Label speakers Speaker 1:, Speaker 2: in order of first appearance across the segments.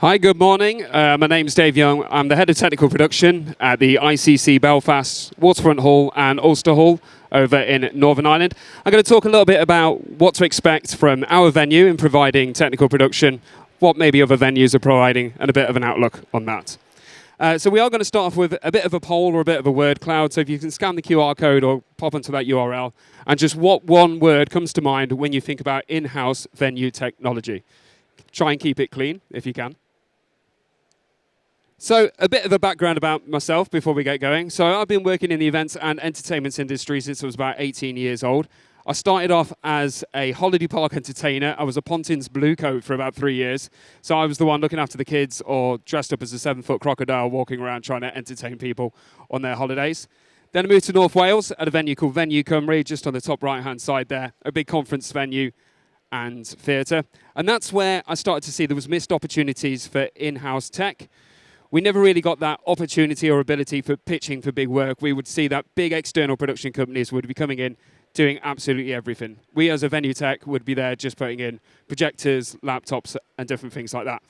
Speaker 1: Hi, good morning. My name's Dave Young. I'm the head of technical production at the ICC Belfast, Waterfront Hall and Ulster Hall over in Northern Ireland. I'm going to talk a little bit about what to expect from our venue in providing technical production, what maybe other venues are providing, and a bit of an outlook on that. So we are going to start off with a bit of a poll or a bit of a word cloud. So if you can scan the QR code or pop onto that URL, and just what one word comes to mind when you think about in-house venue technology. Try and keep it clean if you can. So a bit of a background about myself before we get going. So I've been working in the events and entertainment industry since I was about 18 years old. I started off as a holiday park entertainer. I was a Pontins Bluecoat for about 3 years. So I was the one looking after the kids or dressed up as a 7-foot crocodile walking around trying to entertain people on their holidays. Then I moved to North Wales at a venue called Venue Cymru, just on the top right-hand side there, a big conference venue and theatre. And that's where I started to see there was missed opportunities for in-house tech. We never really got that opportunity or ability for pitching for big work. We would see that big external production companies would be coming in, doing absolutely everything. We as a venue tech would be there just putting in projectors, laptops, and different things like that.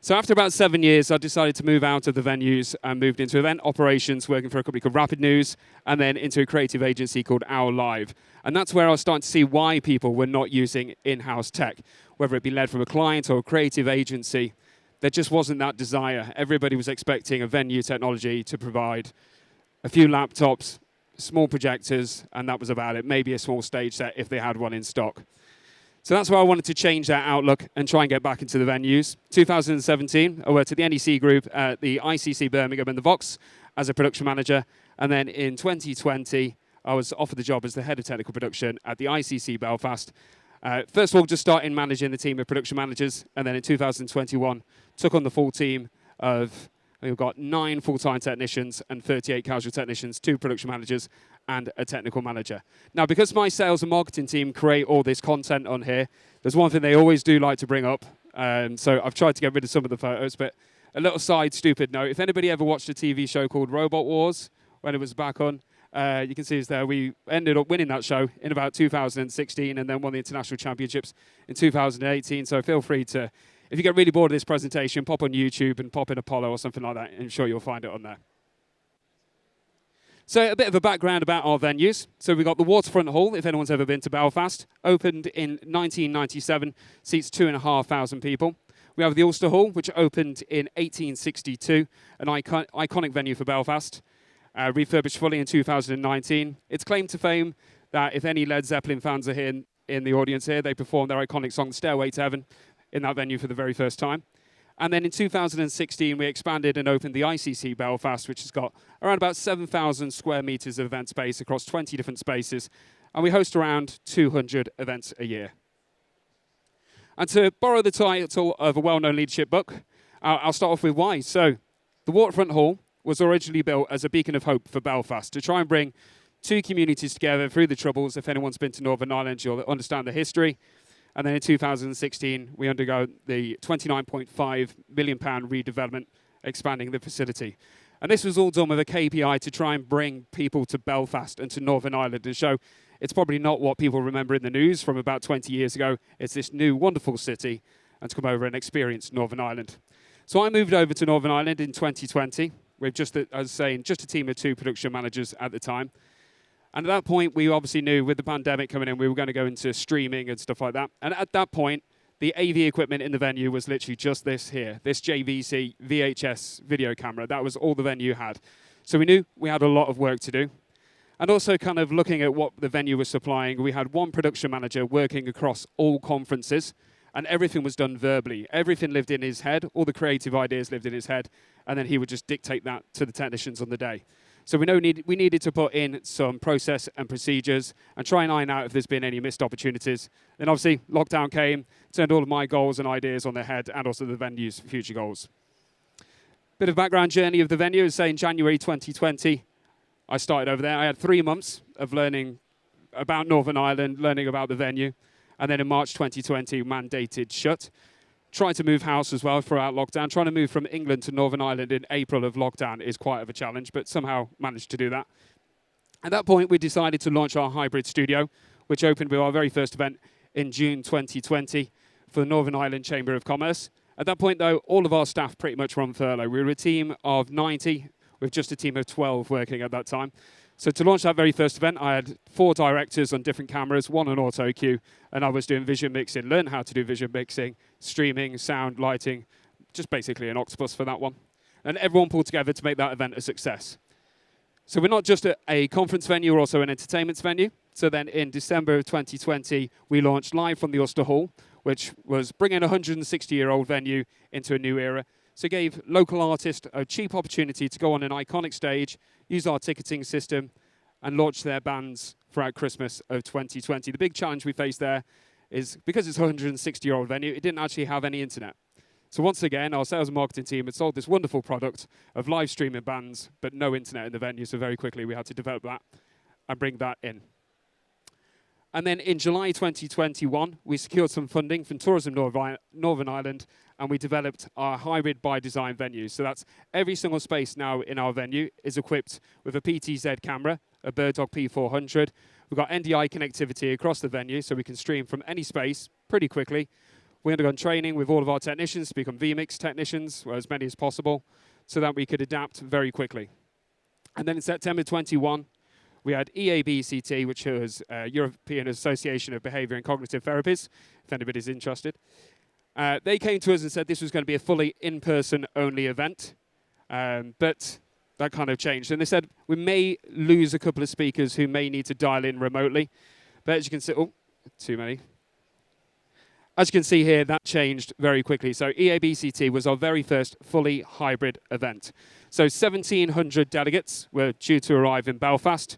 Speaker 1: So after about 7 years, I decided to move out of the venues and moved into event operations, working for a company called Rapid News, and then into a creative agency called Owl Live. And that's where I was starting to see why people were not using in-house tech, whether it be led from a client or a creative agency. There just wasn't that desire. Everybody was expecting a venue technology to provide a few laptops, small projectors, and that was about it. Maybe a small stage set if they had one in stock. So that's why I wanted to change that outlook and try and get back into the venues. 2017, I worked at the NEC Group at the ICC Birmingham and the Vox as a production manager. And then in 2020, I was offered the job as the head of technical production at the ICC Belfast. First of all, just starting managing the team of production managers, and then in 2021, took on the full team of, we've got 9 full-time technicians and 38 casual technicians, 2 production managers, and a technical manager. Now, because my sales and marketing team create all this content on here, there's one thing they always do like to bring up, so I've tried to get rid of some of the photos, but a little side stupid note, if anybody ever watched a TV show called Robot Wars, when it was back on, you can see it's there. We ended up winning that show in about 2016 and then won the international championships in 2018. So feel free to, if you get really bored of this presentation, pop on YouTube and pop in Apollo or something like that. I'm sure you'll find it on there. So a bit of a background about our venues. So we've got the Waterfront Hall, if anyone's ever been to Belfast, opened in 1997, seats 2,500 people. We have the Ulster Hall, which opened in 1862, an iconic venue for Belfast. Refurbished fully in 2019. It's claim to fame that if any Led Zeppelin fans are here in the audience here, they performed their iconic song Stairway to Heaven in that venue for the very first time. And then in 2016, we expanded and opened the ICC Belfast, which has got around about 7,000 square meters of event space across 20 different spaces. And we host around 200 events a year. And to borrow the title of a well-known leadership book, I'll start off with why. So the Waterfront Hall was originally built as a beacon of hope for Belfast, to try and bring 2 communities together through the Troubles. If anyone's been to Northern Ireland, you'll understand the history. And then in 2016, we undergo the £29.5 million redevelopment, expanding the facility. And this was all done with a KPI to try and bring people to Belfast and to Northern Ireland and show it's probably not what people remember in the news from about 20 years ago. It's this new, wonderful city, and to come over and experience Northern Ireland. So I moved over to Northern Ireland in 2020. With just, as I was saying, just a team of 2 production managers at the time. And at that point, we obviously knew with the pandemic coming in, we were going to go into streaming and stuff like that. And at that point, the AV equipment in the venue was literally just this here, this JVC VHS video camera. That was all the venue had. So we knew we had a lot of work to do. And also kind of looking at what the venue was supplying, we had one production manager working across all conferences. And everything was done verbally. Everything lived in his head. All the creative ideas lived in his head. And then he would just dictate that to the technicians on the day. So we needed to put in some process and procedures and try and iron out if there's been any missed opportunities. Then obviously lockdown came, turned all of my goals and ideas on their head and also the venue's future goals. Bit of background journey of the venue is, say, in January 2020, I started over there. I had 3 months of learning about Northern Ireland, learning about the venue. And then in March 2020, mandated shut. Tried to move house as well throughout lockdown. Trying to move from England to Northern Ireland in April of lockdown is quite of a challenge, but somehow managed to do that. At that point, we decided to launch our hybrid studio, which opened with our very first event in June 2020 for the Northern Ireland Chamber of Commerce. At that point, though, all of our staff pretty much were on furlough. We were a team of 90 with just a team of 12 working at that time. So to launch that very first event, I had 4 directors on different cameras, 1 on auto cue, and I was doing vision mixing, learn how to do vision mixing, streaming, sound, lighting, just basically an octopus for that one. And everyone pulled together to make that event a success. So we're not just a conference venue, we're also an entertainment venue. So then in December of 2020, we launched live from the Ulster Hall, which was bringing a 160-year-old venue into a new era. So it gave local artists a cheap opportunity to go on an iconic stage, use our ticketing system, and launch their bands throughout Christmas of 2020. The big challenge we faced there is, because it's a 160-year-old venue, it didn't actually have any internet. So once again, our sales and marketing team had sold this wonderful product of live streaming bands, but no internet in the venue, so very quickly we had to develop that and bring that in. And then in July 2021, we secured some funding from Tourism Northern Ireland, and we developed our hybrid by design venue. So that's every single space now in our venue is equipped with a PTZ camera, a BirdDog P400. We've got NDI connectivity across the venue, so we can stream from any space pretty quickly. We undergone training with all of our technicians to become vMix technicians, or as many as possible, so that we could adapt very quickly. And then in September 21, we had EABCT, which was European Association of Behaviour and Cognitive Therapies, if anybody's interested. They came to us and said this was going to be a fully in-person only event, but that kind of changed. And they said we may lose a couple of speakers who may need to dial in remotely. But as you can see, oh, too many. As you can see here, that changed very quickly. So EABCT was our very first fully hybrid event. So 1,700 delegates were due to arrive in Belfast,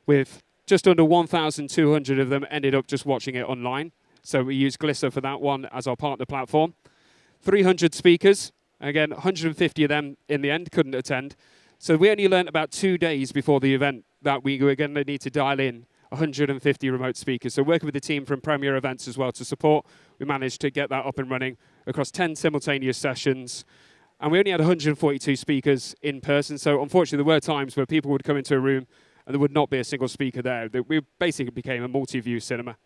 Speaker 1: with just under 1,200 of them ended up just watching it online. So we used Glissa for that one as our partner platform. 300 speakers, again, 150 of them in the end couldn't attend. So we only learned about 2 days before the event that we were going to need to dial in 150 remote speakers. So working with the team from Premier Events as well to support, we managed to get that up and running across 10 simultaneous sessions. And we only had 142 speakers in person. So unfortunately, there were times where people would come into a room and there would not be a single speaker there. We basically became a multi-view cinema.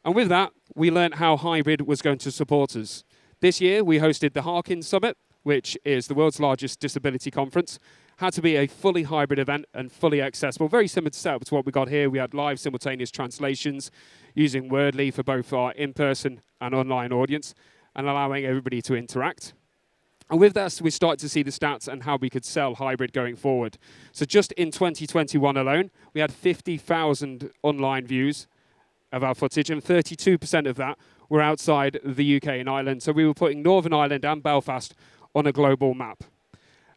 Speaker 1: And with that, we learned how hybrid was going to support us. This year, we hosted the Harkins Summit, which is the world's largest disability conference. Had to be a fully hybrid event and fully accessible. Very similar to setup to what we got here. We had live simultaneous translations using Wordly for both our in-person and online audience and allowing everybody to interact. And with that, we started to see the stats and how we could sell hybrid going forward. So just in 2021 alone, we had 50,000 online views of our footage, and 32% of that were outside the UK and Ireland. So we were putting Northern Ireland and Belfast on a global map.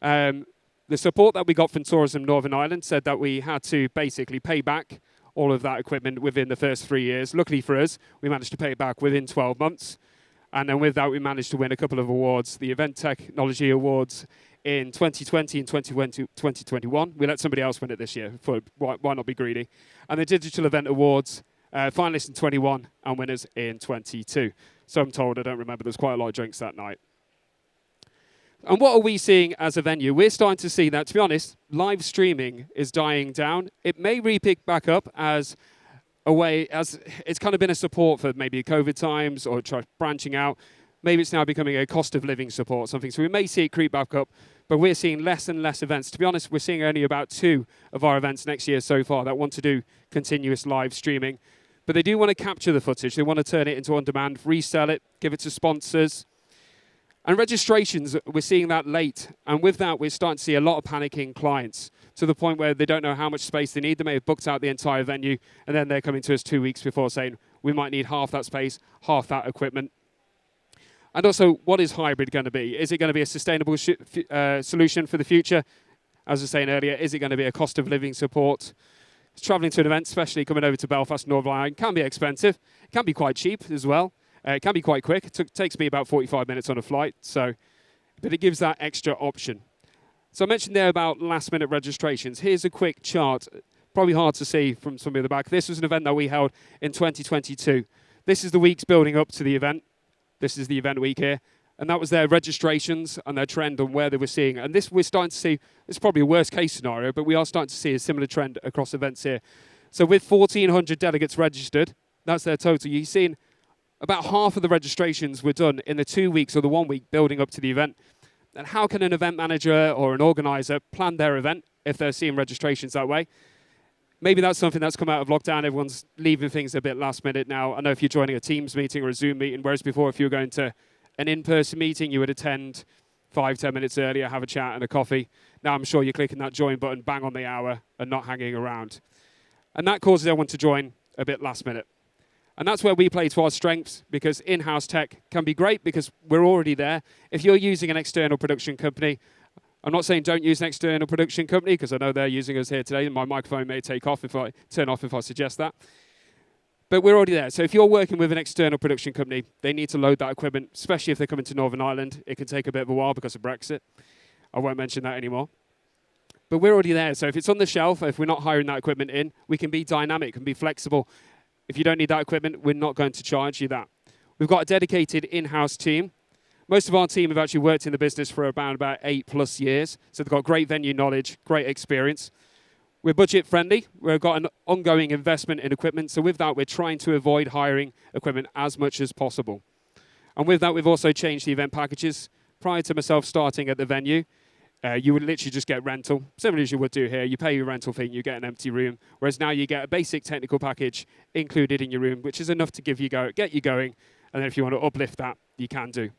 Speaker 1: The support that we got from Tourism Northern Ireland said that we had to basically pay back all of that equipment within the first 3 years. Luckily for us, we managed to pay it back within 12 months. And then with that, we managed to win a couple of awards, the Event Technology Awards in 2020 and 2021. We let somebody else win it this year, for why not be greedy. And the Digital Event Awards, finalists in 21 and winners in 22. So I'm told, I don't remember, there's quite a lot of drinks that night. And what are we seeing as a venue? We're starting to see that, to be honest, live streaming is dying down. It may re-pick back up as a way, as it's kind of been a support for maybe COVID times or branching out. Maybe it's now becoming a cost of living support, something. So we may see it creep back up, but we're seeing less and less events. To be honest, we're seeing only about 2 of our events next year so far that want to do continuous live streaming. But they do want to capture the footage. They want to turn it into on-demand, resell it, give it to sponsors. And registrations, we're seeing that late. And with that, we're starting to see a lot of panicking clients to the point where they don't know how much space they need. They may have booked out the entire venue, and then they're coming to us 2 weeks before saying, we might need half that space, half that equipment. And also, what is hybrid going to be? Is it going to be a sustainable solution for the future? As I was saying earlier, is it going to be a cost of living support? Traveling to an event, especially coming over to Belfast, Northern Ireland, can be expensive. It can be quite cheap as well. It can be quite quick. It takes me about 45 minutes on a flight, but it gives that extra option. So I mentioned there about last-minute registrations. Here's a quick chart, probably hard to see from somebody at the back. This was an event that we held in 2022. This is the weeks building up to the event. This is the event week here. And that was their registrations and their trend on where they were seeing. And this we're starting to see, it's probably a worst-case scenario, but we are starting to see a similar trend across events here. So with 1,400 delegates registered, that's their total. You've seen About half of the registrations were done in the 2 weeks or the 1 week building up to the event. And how can an event manager or an organizer plan their event if they're seeing registrations that way? Maybe that's something that's come out of lockdown. Everyone's leaving things a bit last minute now. I know if you're joining a Teams meeting or a Zoom meeting, whereas before if you were going to an in-person meeting, you would attend 5-10 minutes earlier, have a chat and a coffee. Now I'm sure you're clicking that join button bang on the hour and not hanging around. And that causes everyone to join a bit last minute. And that's where we play to our strengths, because in-house tech can be great because we're already there. If you're using an external production company, I'm not saying don't use an external production company because I know they're using us here today and my microphone may turn off if I suggest that. But we're already there. So if you're working with an external production company, they need to load that equipment, especially if they're coming to Northern Ireland. It can take a bit of a while because of Brexit. I won't mention that anymore. But we're already there. So if it's on the shelf, if we're not hiring that equipment in, we can be dynamic and be flexible. If you don't need that equipment, we're not going to charge you that. We've got a dedicated in-house team. Most of our team have actually worked in the business for about 8+ years. So they've got great venue knowledge, great experience. We're budget friendly. We've got an ongoing investment in equipment. So with that, we're trying to avoid hiring equipment as much as possible. And with that, we've also changed the event packages. Prior to myself starting at the venue, you would literally just get rental, similar as you would do here. You pay your rental fee and you get an empty room. Whereas now you get a basic technical package included in your room, which is enough to get you going. And then if you want to uplift that, you can do.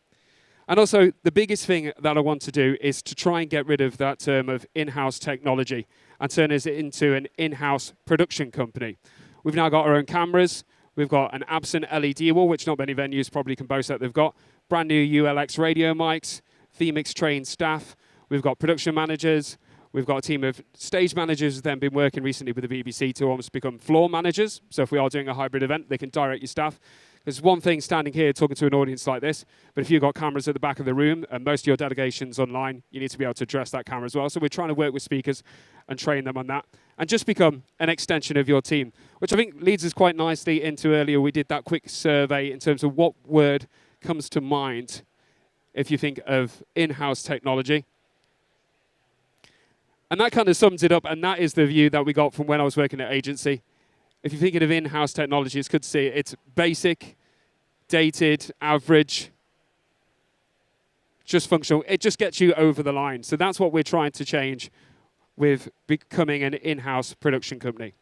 Speaker 1: And also, the biggest thing that I want to do is to try and get rid of that term of in-house technology and turn it into an in-house production company. We've now got our own cameras. We've got an absent LED wall, which not many venues probably can boast that they've got. Brand new ULX radio mics, vMix trained staff. We've got production managers. We've got a team of stage managers who've then been working recently with the BBC to almost become floor managers. So if we are doing a hybrid event, they can direct your staff. There's one thing standing here talking to an audience like this, but if you've got cameras at the back of the room and most of your delegations online, you need to be able to address that camera as well. So we're trying to work with speakers and train them on that and just become an extension of your team, which I think leads us quite nicely into earlier. We did that quick survey in terms of what word comes to mind if you think of in-house technology. And that kind of sums it up, and that is the view that we got from when I was working at agency. If you're thinking of in-house technology, it's good to see it. It's basic, dated, average, just functional. It just gets you over the line. So that's what we're trying to change with becoming an in-house production company.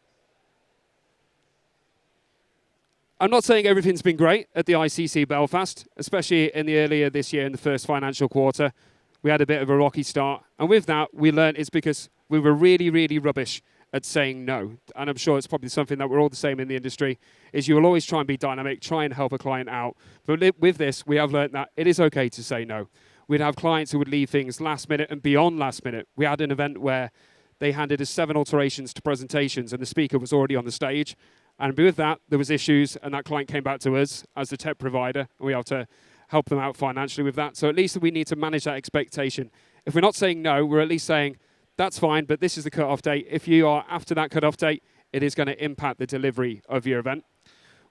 Speaker 1: I'm not saying everything's been great at the ICC Belfast, especially in the earlier this year in the first financial quarter. We had a bit of a rocky start. And with that, we learned it's because we were really, really rubbish at saying no. And I'm sure it's probably something that we're all the same in the industry, is you will always try and be dynamic, try and help a client out. But with this, we have learned that it is okay to say no. We'd have clients who would leave things last minute and beyond last minute. We had an event where they handed us 7 alterations to presentations and the speaker was already on the stage. And with that, there was issues and that client came back to us as the tech provider and we have to help them out financially with that. So at least we need to manage that expectation. If we're not saying no, we're at least saying, that's fine, but this is the cut-off date. If you are after that cut-off date, it is going to impact the delivery of your event.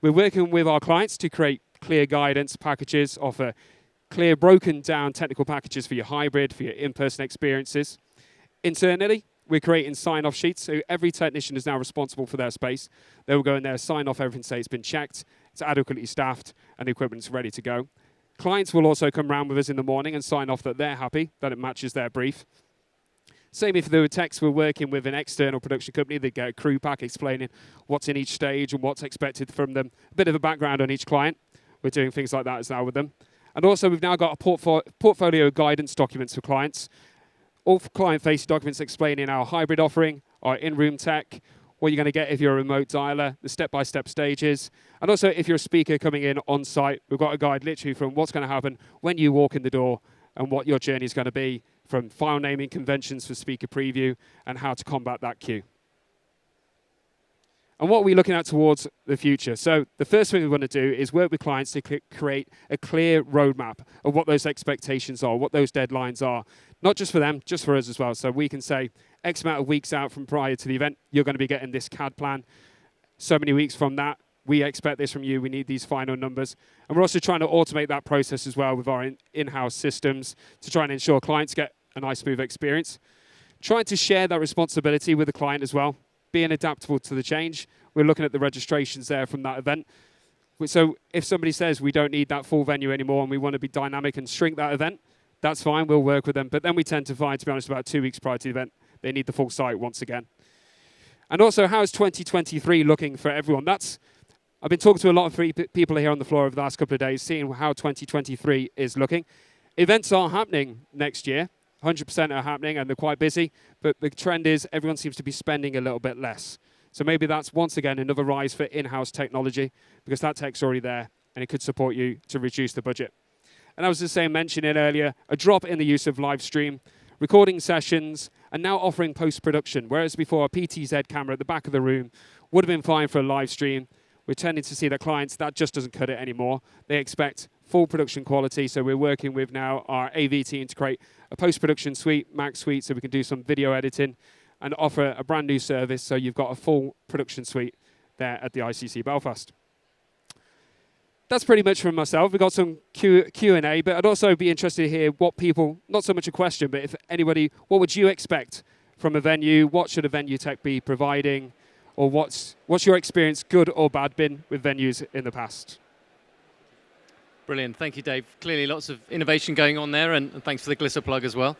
Speaker 1: We're working with our clients to create clear guidance packages, offer clear, broken down technical packages for your hybrid, for your in-person experiences. Internally, we're creating sign-off sheets, so every technician is now responsible for their space. They will go in there, sign off everything, say it's been checked, it's adequately staffed, and the equipment's ready to go. Clients will also come round with us in the morning and sign off that they're happy, that it matches their brief. Same if there were techs we're working with an external production company, they'd get a crew pack explaining what's in each stage and what's expected from them. A bit of a background on each client. We're doing things like that as now with them. And also we've now got a portfolio guidance documents for clients. All client-facing documents explaining our hybrid offering, our in-room tech, what you're going to get if you're a remote dialer, the step-by-step stages. And also if you're a speaker coming in on site, we've got a guide literally from what's going to happen when you walk in the door and what your journey is going to be, from file naming conventions for speaker preview and how to combat that queue. And what are we looking at towards the future? So the first thing we want to do is work with clients to create a clear roadmap of what those expectations are, what those deadlines are, not just for them, just for us as well. So we can say X amount of weeks out from prior to the event, you're going to be getting this CAD plan. So many weeks from that, we expect this from you. We need these final numbers. And we're also trying to automate that process as well with our in-house systems to try and ensure clients get a nice, smooth experience. Trying to share that responsibility with the client as well, being adaptable to the change. We're looking at the registrations there from that event. So if somebody says we don't need that full venue anymore and we want to be dynamic and shrink that event, that's fine, we'll work with them. But then we tend to find, to be honest, about 2 weeks prior to the event, they need the full site once again. And also, how's 2023 looking for everyone? I've been talking to a lot of people here on the floor over the last couple of days, seeing how 2023 is looking. Events are happening next year. 100% are happening, and they're quite busy. But the trend is everyone seems to be spending a little bit less. So maybe that's, once again, another rise for in-house technology, because that tech's already there, and it could support you to reduce the budget. And I was the same mentioning earlier, a drop in the use of live stream, recording sessions, and now offering post-production. Whereas before, a PTZ camera at the back of the room would have been fine for a live stream. We're tending to see that clients, that just doesn't cut it anymore. They expect full production quality, so we're working with now our AV team to create a post-production suite, Mac suite, so we can do some video editing and offer a brand new service, so you've got a full production suite there at the ICC Belfast. That's pretty much from myself. We've got some Q&A, but I'd also be interested to hear what people, not so much a question, but if anybody, what would you expect from a venue? What should a venue tech be providing? Or what's your experience, good or bad, been with venues in the past?
Speaker 2: Brilliant. Thank you, Dave. Clearly lots of innovation going on there, and thanks for the Glisser plug as well.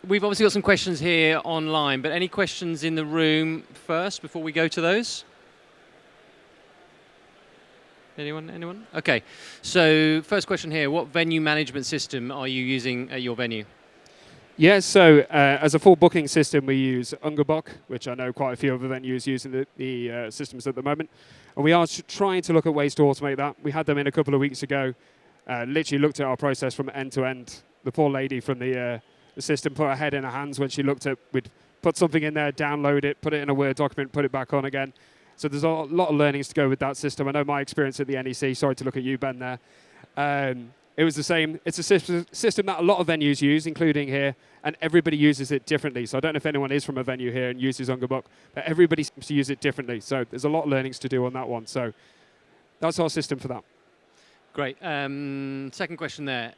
Speaker 2: We've obviously got some questions here online, but any questions in the room first before we go to those? Anyone? Okay. So first question here, what venue management system are you using at your venue?
Speaker 1: Yeah, so as a full booking system, we use Ungerbok, which I know quite a few other venues using the systems at the moment. And we are trying to look at ways to automate that. We had them in a couple of weeks ago, literally looked at our process from end to end. The poor lady from the system put her head in her hands when she looked at, we'd put something in there, download it, put it in a Word document, put it back on again. So there's a lot of learnings to go with that system. I know my experience at the NEC, sorry to look at you, Ben, there. It was the same. It's a system that a lot of venues use, including here, and everybody uses it differently. So I don't know if anyone is from a venue here and uses Ungerbok, but everybody seems to use it differently. So there's a lot of learnings to do on that one. So that's our system for that.
Speaker 2: Great. Second question there.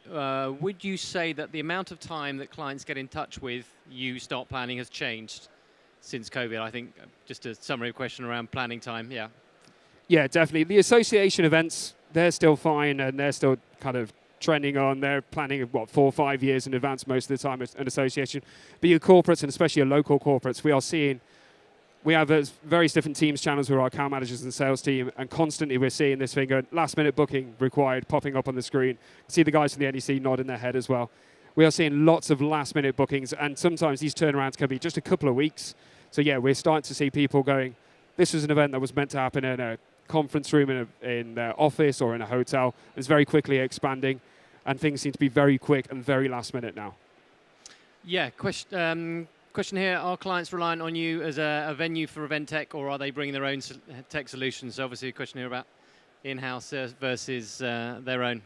Speaker 2: Would you say that the amount of time that clients get in touch with you start planning has changed since COVID? I think just a summary question around planning time. Yeah.
Speaker 1: Yeah, definitely. The association events, they're still fine, and they're still kind of trending on. They're planning, 4 or 5 years in advance most of the time as an association. But your corporates, and especially your local corporates, we have various different teams channels with our account managers and sales team, and constantly we're seeing this thing going, last minute booking required, popping up on the screen. See the guys from the NEC nodding their head as well. We are seeing lots of last minute bookings, and sometimes these turnarounds can be just a couple of weeks. So yeah, we're starting to see people going, this was an event that was meant to happen in a conference room in an office or in a hotel. It's very quickly expanding, and things seem to be very quick and very last minute now. Yeah,
Speaker 2: question here, are clients reliant on you as a venue for event tech, or are they bringing their own tech solutions? So obviously a question here about in-house versus their own.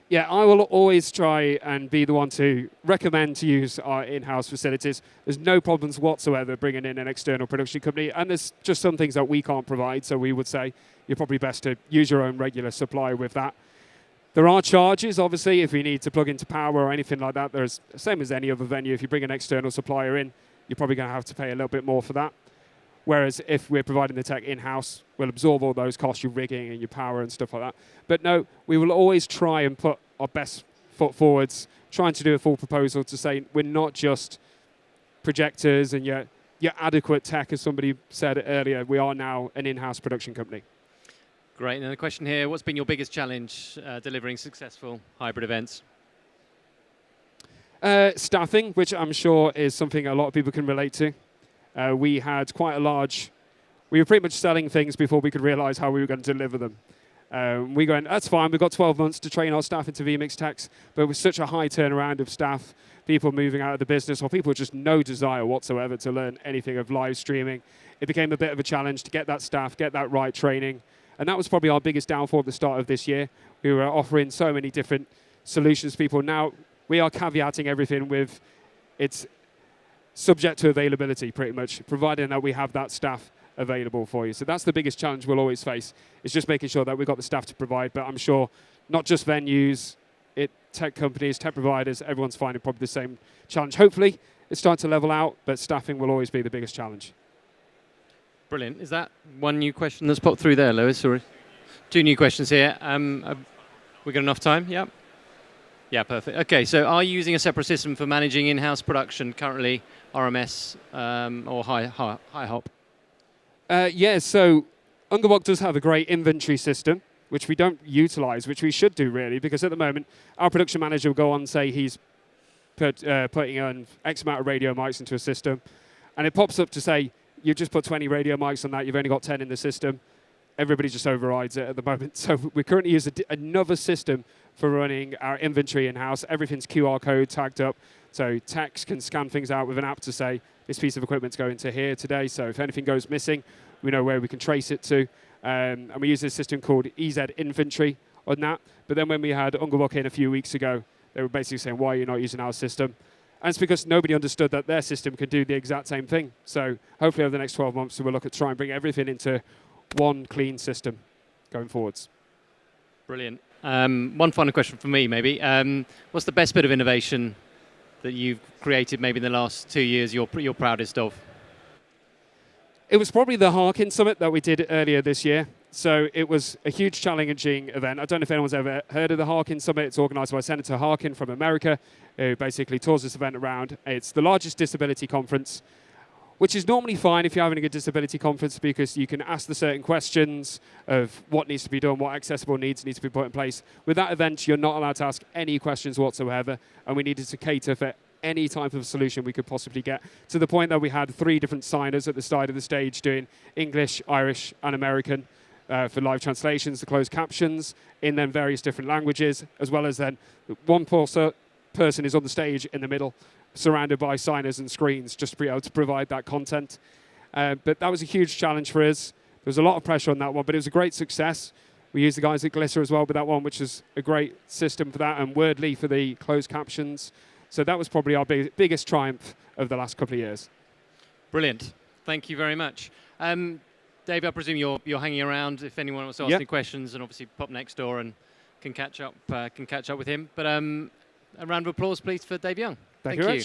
Speaker 1: Yeah, I will always try and be the one to recommend to use our in-house facilities. There's no problems whatsoever bringing in an external production company, and there's just some things that we can't provide, so we would say you're probably best to use your own regular supplier with that. There are charges, obviously, if we need to plug into power or anything like that. There's the same as any other venue. If you bring an external supplier in, you're probably going to have to pay a little bit more for that. Whereas if we're providing the tech in-house, we'll absorb all those costs, your rigging and your power and stuff like that. But no, we will always try and put our best foot forwards, trying to do a full proposal to say we're not just projectors and your adequate tech, as somebody said earlier. We are now an in-house production company.
Speaker 2: Great. And then a question here, what's been your biggest challenge delivering successful hybrid events?
Speaker 1: Staffing, which I'm sure is something a lot of people can relate to. We had quite a large, we were pretty much selling things before we could realize how we were going to deliver them. We going, that's fine, we've got 12 months to train our staff into vMix Techs, but with such a high turnaround of staff, people moving out of the business, or people with just no desire whatsoever to learn anything of live streaming, it became a bit of a challenge to get that staff, get that right training. And that was probably our biggest downfall at the start of this year. We were offering so many different solutions to people. Now we are caveating everything with it's subject to availability, pretty much, providing that we have that staff available for you. So that's the biggest challenge we'll always face, is just making sure that we've got the staff to provide. But I'm sure not just venues, tech companies, tech providers, everyone's finding probably the same challenge. Hopefully it's starting to level out, but staffing will always be the biggest challenge.
Speaker 2: Brilliant. Is that one new question that's popped through there, Lewis? Or 2 new questions here. We got enough time? Yeah. Yeah, perfect. Okay, so are you using a separate system for managing in-house production currently, RMS or HiHop?
Speaker 1: Yeah, so Ungerbok does have a great inventory system, which we don't utilize, which we should do really, because at the moment, our production manager will go on and say he's putting on X amount of radio mics into a system, and it pops up to say, you've just put 20 radio mics on that, you've only got 10 in the system. Everybody just overrides it at the moment. So we currently use another system for running our inventory in-house. Everything's QR code tagged up, so techs can scan things out with an app to say, this piece of equipment's going to here today, so if anything goes missing, we know where we can trace it to. And we use a system called EZ Inventory on that. But then when we had Ungerbok in a few weeks ago, they were basically saying, why are you not using our system? And it's because nobody understood that their system could do the exact same thing. So hopefully over the next 12 months, we'll look at trying and bring everything into one clean system going forwards.
Speaker 2: Brilliant. One final question from me, maybe. What's the best bit of innovation that you've created maybe in the last 2 years you're proudest of?
Speaker 1: It was probably the Harkin Summit that we did earlier this year. So it was a huge challenging event. I don't know if anyone's ever heard of the Harkin Summit. It's organized by Senator Harkin from America, who basically tours this event around. It's the largest disability conference, which is normally fine if you're having a good disability conference because you can ask the certain questions of what needs to be done, what accessible needs need to be put in place. With that event, you're not allowed to ask any questions whatsoever, and we needed to cater for any type of solution we could possibly get, to the point that we had 3 different signers at the side of the stage doing English, Irish, and American for live translations, the closed captions, in then various different languages, as well as then one person is on the stage in the middle, surrounded by signers and screens, just to be able to provide that content. But that was a huge challenge for us. There was a lot of pressure on that one, but it was a great success. We used the guys at Glisser as well with that one, which is a great system for that, and Wordly for the closed captions. So that was probably our biggest triumph of the last couple of years.
Speaker 2: Brilliant. Thank you very much. Dave, I presume you're hanging around if anyone wants to ask any questions, and obviously pop next door and can catch up with him. But a round of applause, please, for Dave Young.
Speaker 1: Thank you.